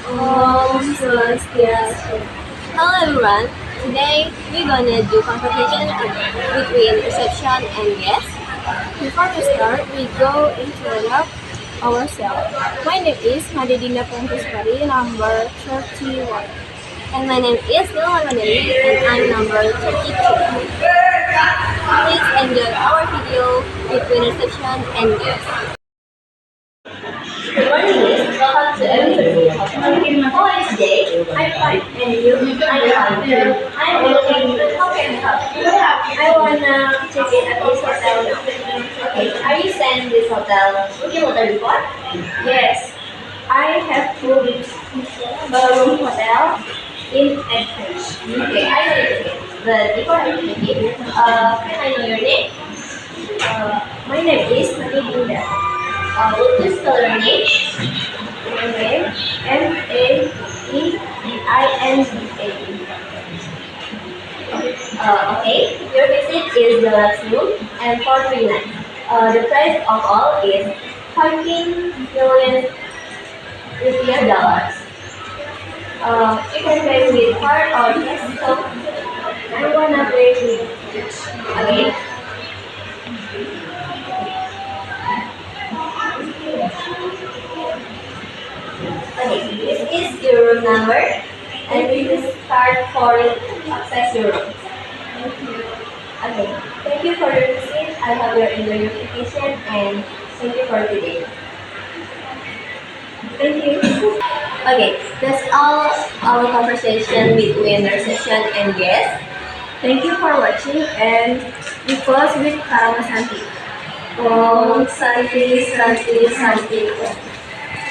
Swastiastu. Hello everyone. Today we're gonna do conversation between reception and guests. Before we start, we go introduce ourselves. My name is Madedina Prantuspari, number 31. And my name is Nilma Maneli, and I'm number 32. Please enjoy our video between reception and guests. Good morning, Miss. Welcome to everybody. How are you today? I'm fine. And you? I'm fine too. I'm really. How can I help you? I wanna check in at this hotel now. Okay. Are you staying in this hotel booking hotel before? Yes. I have booked a room hotel in Edgefield. Okay, I know it. But before I begin, can I know your name? My name is Madinda. Would you spell your name? My name Madeindinda. Okay, your visit is the last room and 439. The price of all is 14 million rupiah dollars. You can pay with card or cash, so I'm gonna pay with cash. Okay. Okay, this is your room number, and we will start for access your room. Okay, thank you for your visit. I have your identification and thank you for today. Thank you. Okay, that's all our conversation between reception and guests. Thank you for watching, and we close with Karama Santi. Om Santi Santi Santi.